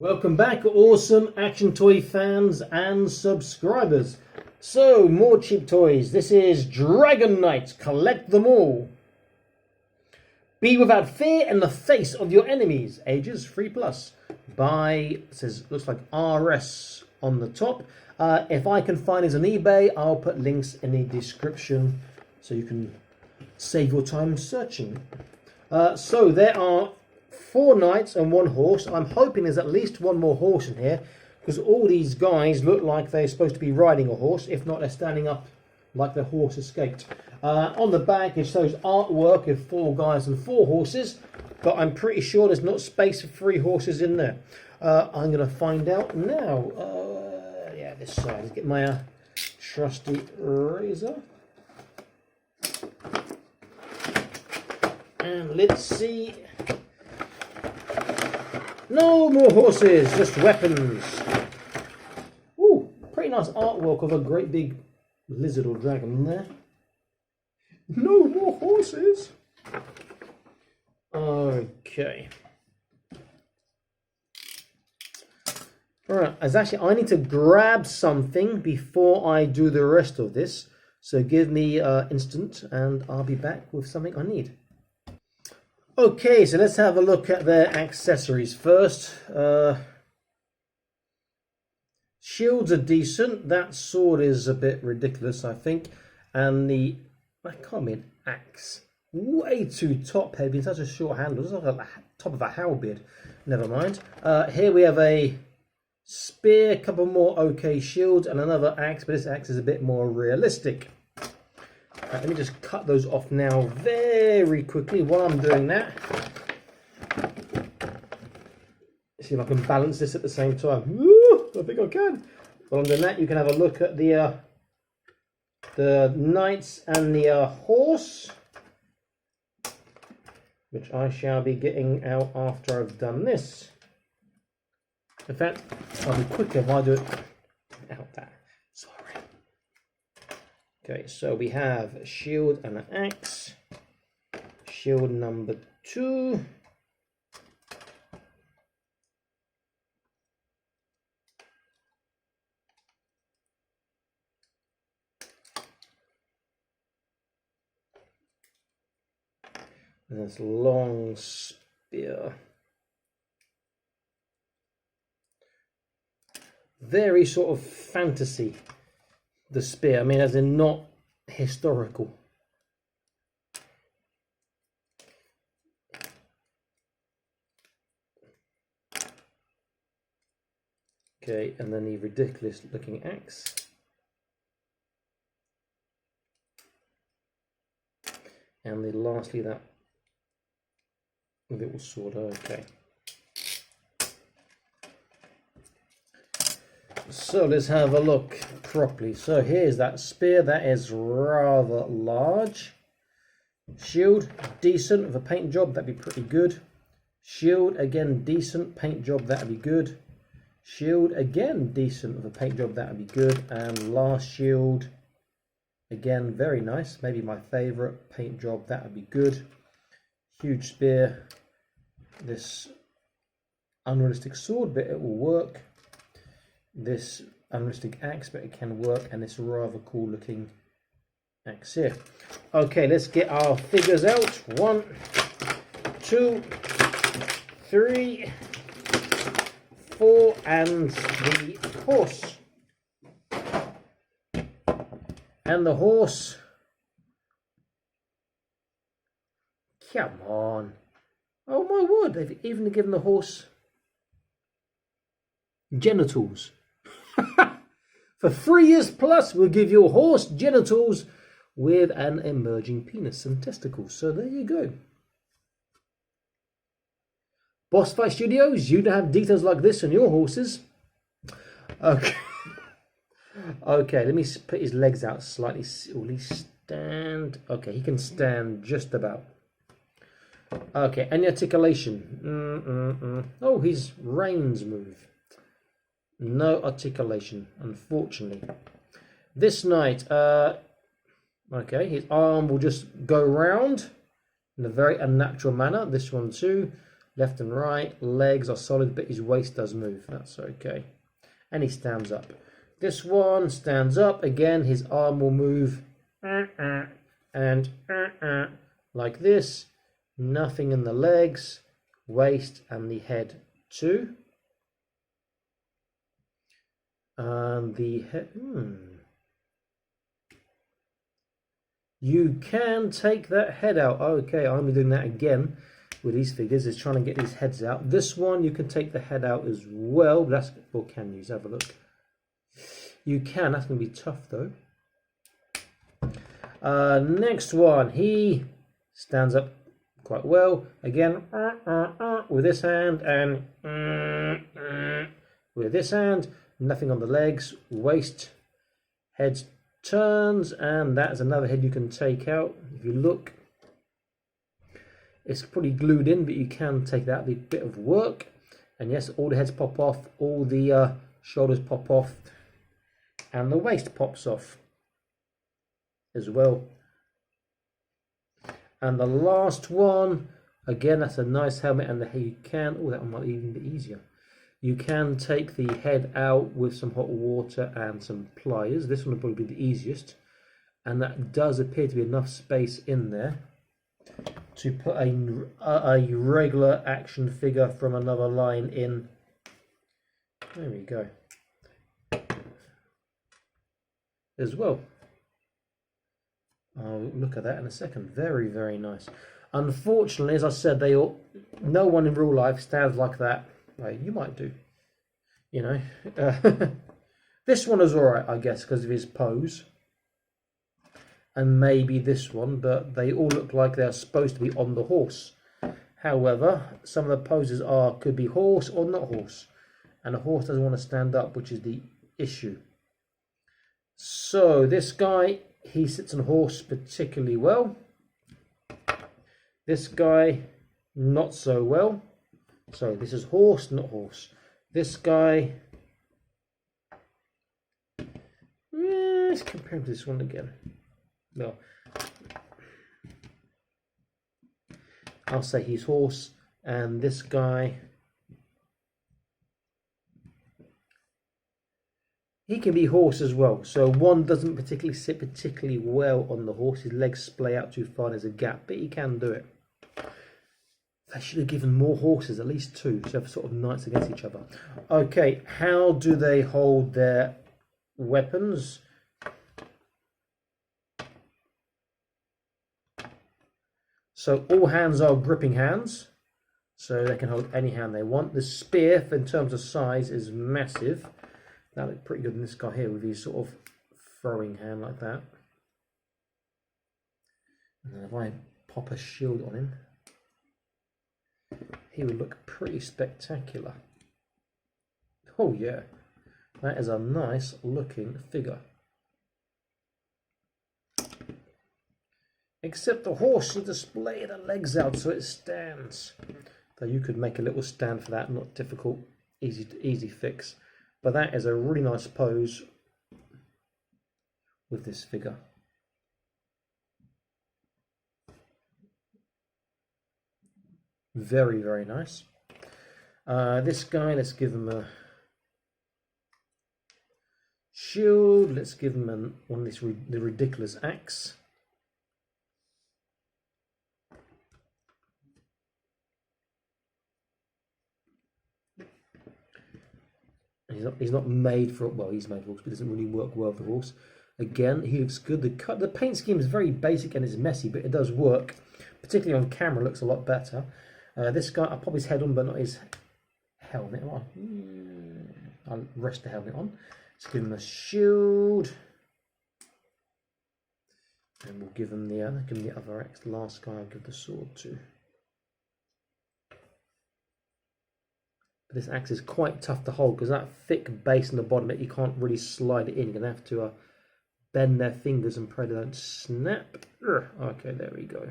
Welcome back, awesome action toy fans and subscribers. So, more cheap toys. This is Dragon Knight. Collect them all. Be without fear in the face of your enemies. Ages 3+. By, says, looks like RS on the top. If I can find these on eBay, I'll put links in the description so you can save your time searching. So there are 4 knights and 1 horse. I'm hoping there's at least 1 more horse in here, because all these guys look like they're supposed to be riding a horse. If not, they're standing up like their horse escaped. On the back it shows artwork of 4 guys and 4 horses, but I'm pretty sure there's not space for 3 horses in there. I'm going to find out now. Yeah, this side. Let's get my trusty razor. And let's see. No more horses, just weapons. Ooh, pretty nice artwork of a great big lizard or dragon there. No more horses. Okay. Alright, I need to grab something before I do the rest of this. So give me an instant and I'll be back with something I need. Okay, so let's have a look at their accessories first. Shields are decent. That sword is a bit ridiculous, I think. And that can't be an axe. Way too top heavy, such a short handle. It's like the top of a halberd. Never mind. Here we have a spear, a couple more okay shields, and another axe, but this axe is a bit more realistic. Let me just cut those off now very quickly while I'm doing that. See if I can balance this at the same time. Woo, I think I can. While I'm doing that, you can have a look at the knights and the horse, which I shall be getting out after I've done this. In fact, I'll be quicker if I do it without that. Sorry. Okay, so we have a shield and an axe. Shield number 2. And this long spear. Very sort of fantasy, the spear. I mean, as in not historical. Okay, and then the ridiculous looking axe. And then lastly that little sword. Okay. So let's have a look properly. So here's that spear. That is rather large. Shield, decent with a paint job. That'd be pretty good. Shield, again, decent. Paint job, that'd be good. Shield, again, decent with a paint job. That'd be good. And last shield, again, very nice. Maybe my favorite. Paint job, that would be good. Huge spear. This unrealistic sword, but it will work. This unrealistic axe, but it can work. And this rather cool looking axe here. Okay, let's get our figures out. 1, 2, 3, 4, and the horse. And the horse. Come on. Oh my word, they've even given the horse genitals. For 3 years plus, we'll give your horse genitals with an emerging penis and testicles. So there you go. Boss Fight Studios, you don't have details like this on your horses. Okay. Okay, let me put his legs out slightly. Will he stand? Okay, he can stand just about. Okay, any articulation? Oh, his reins move. No articulation, unfortunately. This knight, okay, his arm will just go round in a very unnatural manner. This one too. Left and right, legs are solid, but his waist does move. That's okay. And he stands up. This one stands up. Again, his arm will move. And like this. Nothing in the legs, waist, and the head too. And the head. You can take that head out. Okay, I'm doing that again with these figures, is trying to get these heads out. This one, you can take the head out as well. That's, or can you? Have a look. You can. That's going to be tough, though. Next one. He stands up quite well. Again, with this hand and with this hand. Nothing on the legs. Waist, head turns, and that's another head you can take out. If you look, it's pretty glued in, but you can take that. Be a bit of work. And yes, all the heads pop off, all the shoulders pop off, and the waist pops off as well. And the last one, again, that's a nice helmet, and the head you can, oh, that one might even be easier. You can take the head out with some hot water and some pliers. This one will probably be the easiest, and that does appear to be enough space in there to put a regular action figure from another line in. There we go. As well. I'll look at that in a second. Very, very nice. Unfortunately, as I said, no one in real life stands like that. Well, you might do, you know. This one is alright, I guess, because of his pose. And maybe this one, but they all look like they're supposed to be on the horse. However, some of the poses could be horse or not horse. And the horse doesn't want to stand up, which is the issue. So this guy, he sits on horse particularly well. This guy, not so well. So this is horse, not horse. This guy, let's compare him to this one again. No, I'll say he's horse, and this guy, he can be horse as well. So one doesn't particularly sit particularly well on the horse. His legs splay out too far, there's a gap, but he can do it. They should have given more horses, at least two, to have sort of knights against each other. Okay, how do they hold their weapons? So all hands are gripping hands, so they can hold any hand they want. The spear, in terms of size, is massive. That looks pretty good in this guy here with his sort of throwing hand like that. And then if I pop a shield on him, he would look pretty spectacular. Oh yeah, that is a nice looking figure. Except the horse should display the legs out so it stands. Though you could make a little stand for that, not difficult, easy fix. But that is a really nice pose with this figure. Very, very nice. This guy, let's give him a shield. Let's give him one of this the ridiculous axe. He's not made for, well, he's made for horse, but doesn't really work well for horse. Again, he looks good. The paint scheme is very basic and is messy, but it does work. Particularly on camera, looks a lot better. This guy, I'll pop his head on, but not his helmet. I'll rest the helmet on. Let's give him a shield. And we'll give him the other axe. The last guy I'll give the sword to. But this axe is quite tough to hold because that thick base on the bottom, you can't really slide it in. You're going to have to bend their fingers and pray they don't snap. Okay, there we go.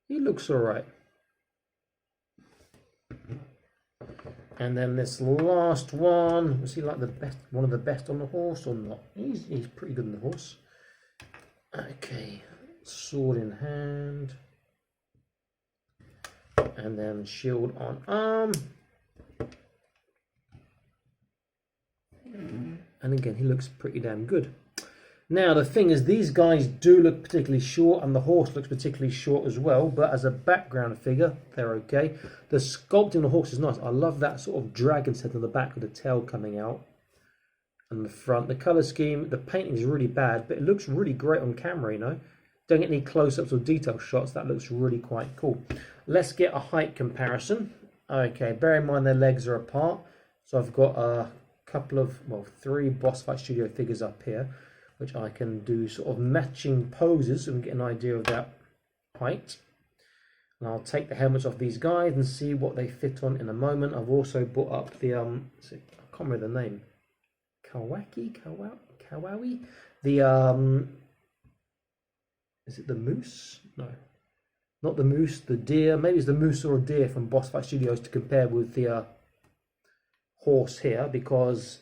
He looks all right. And then this last one, was he like the best, one of the best on the horse or not? He's pretty good on the horse. Okay, sword in hand. And then shield on arm. And again, he looks pretty damn good. Now, the thing is, these guys do look particularly short, and the horse looks particularly short as well, but as a background figure, they're okay. The sculpting of the horse is nice. I love that sort of dragon's head on the back with the tail coming out. And the front, the colour scheme, the painting is really bad, but it looks really great on camera, you know. Don't get any close-ups or detail shots. That looks really quite cool. Let's get a height comparison. Okay, bear in mind their legs are apart. So I've got a couple of, well, 3 Boss Fight Studio figures up here, which I can do sort of matching poses and get an idea of that height. And I'll take the helmets off these guys and see what they fit on in a moment. I've also brought up the, I can't remember the name. Kawaii? The, is it the moose? No. Not the moose, the deer. Maybe it's the moose or a deer from Boss Fight Studios to compare with the horse here, because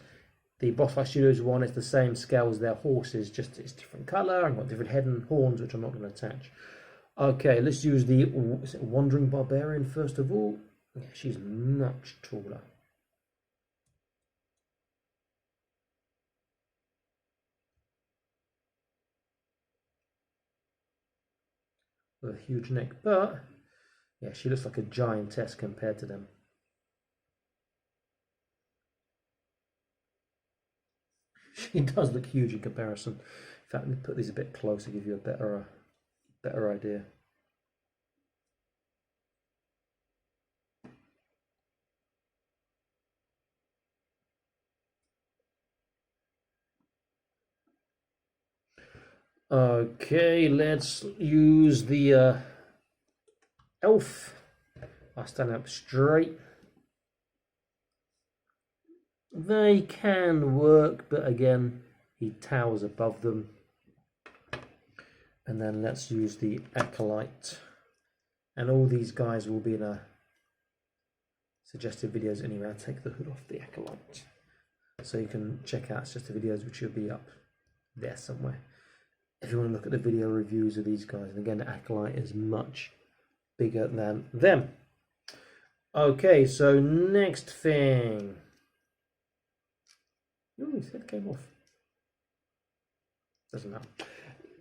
the Boss Fight Studios one is the same scale as their horses, just it's different colour and got different head and horns, which I'm not going to attach. Okay, let's use the Wandering Barbarian first of all. Yeah, she's much taller. With a huge neck, but yeah, she looks like a giantess compared to them. She does look huge in comparison. In fact, let me put these a bit closer to give you a better idea. Okay, let's use the elf. I'll stand up straight. They can work, but again, he towers above them. And then let's use the Acolyte. And all these guys will be in a suggested videos anyway. I'll take the hood off the Acolyte, so you can check out suggested videos, which will be up there somewhere if you want to look at the video reviews of these guys. And again, the Acolyte is much bigger than them. Okay, so next thing. Oh, his head came off. Doesn't matter.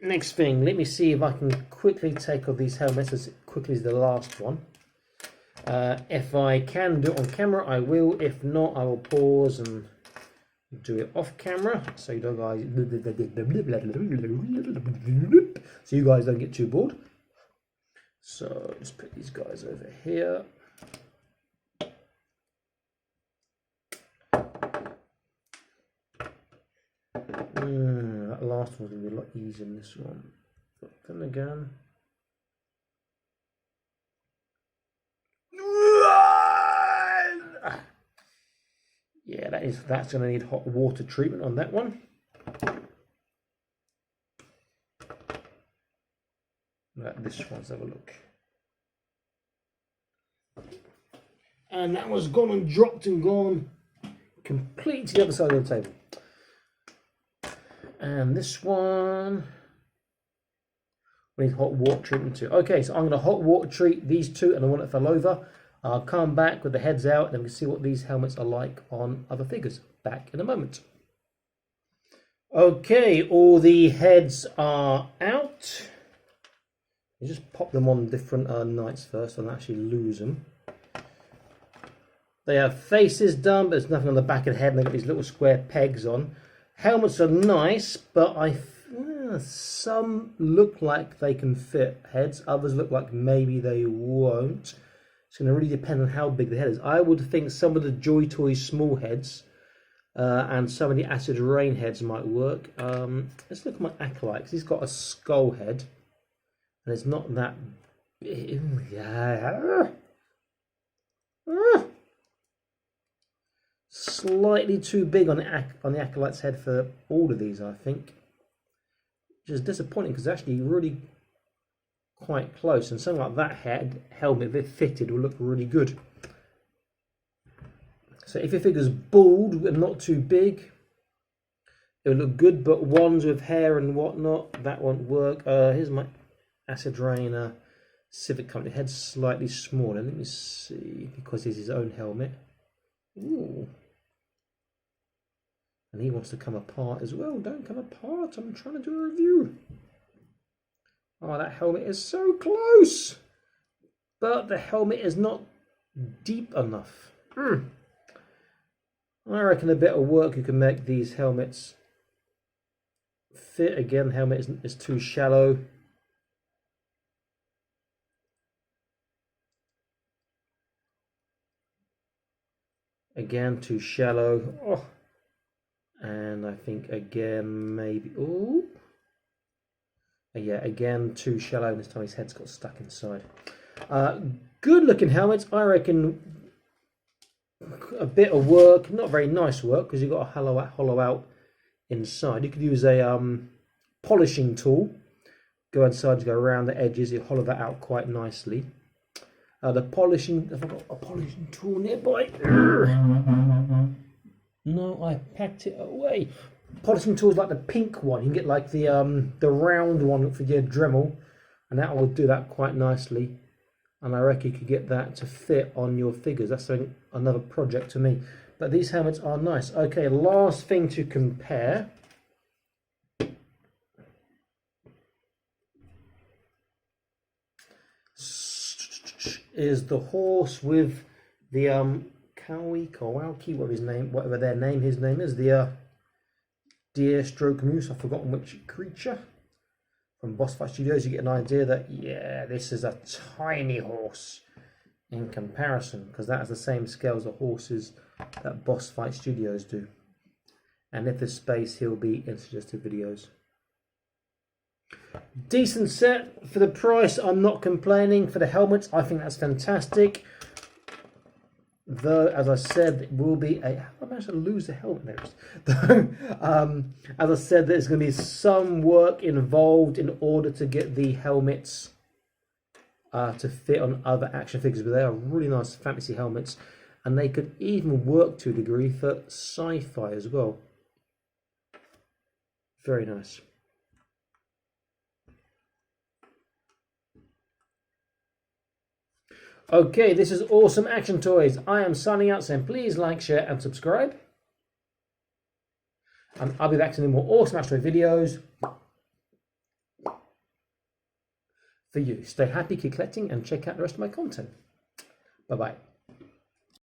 Next thing, let me see if I can quickly take off these helmets as quickly as the last one. If I can do it on camera, I will. If not, I will pause and do it off camera, so you guys don't get too bored. So just put these guys over here. That last one's going to be a lot easier than this one. But then again, yeah, that's going to need hot water treatment on that one. This one's, have a look. And that one's gone and dropped and gone completely to the other side of the table. And this one, we need hot water treatment too. Okay, so I'm going to hot water treat these two and the one that fell over. I'll come back with the heads out and then we can see what these helmets are like on other figures. Back in a moment. Okay, all the heads are out. You just pop them on different knights first and actually lose them. They have faces done, but there's nothing on the back of the head, and they've got these little square pegs on. Helmets are nice, but some look like they can fit heads. Others look like maybe they won't. It's going to really depend on how big the head is. I would think some of the Joy Toys small heads and some of the Acid Rain heads might work. Let's look at my Acolyte, because he's got a skull head. And it's not that big. Slightly too big on the Acolyte's head for all of these, I think. Which is disappointing, because it's actually really quite close, and something like that helmet, if it fitted, will look really good. So if your figure's bald and not too big, it'll look good, but ones with hair and whatnot, that won't work. Here's my Acid Rain Civic Company. Head's slightly smaller. Let me see, because he's his own helmet. Ooh. And he wants to come apart as well. Don't come apart. I'm trying to do a review. Oh, that helmet is so close. But the helmet is not deep enough. I reckon a bit of work you can make these helmets fit. Again, helmet is too shallow. Again, too shallow. Oh. And I think again, maybe, oh. Yeah, again, too shallow, and this time his head's got stuck inside. Good looking helmets, I reckon. A bit of work, not very nice work, because you've got to hollow out inside. You could use a polishing tool. Go inside, go around the edges, you hollow that out quite nicely. The polishing, I've got a polishing tool nearby. No, I packed it away. Polishing tools like the pink one. You can get like the round one for your Dremel, and that will do that quite nicely. And I reckon you could get that to fit on your figures. That's another project to me. But these helmets are nice. Okay, last thing to compare. Is the horse with the whatever their name, his name is, the deer stroke moose, I've forgotten which creature. From Boss Fight Studios, you get an idea that, yeah, this is a tiny horse in comparison, because that has the same scale as the horses that Boss Fight Studios do. And if there's space, he'll be in suggested videos. Decent set for the price. I'm not complaining. For the helmets, I think that's fantastic. Though, as I said, it will be a... How am I managed to lose the helmet there? As I said, there's going to be some work involved in order to get the helmets to fit on other action figures. But they are really nice fantasy helmets. And they could even work to a degree for sci-fi as well. Very nice. Okay, this is Awesome Action Toys. I am signing out, saying please like, share, and subscribe. And I'll be back to more Awesome Action Toy videos for you. Stay happy, keep collecting, and check out the rest of my content. Bye-bye.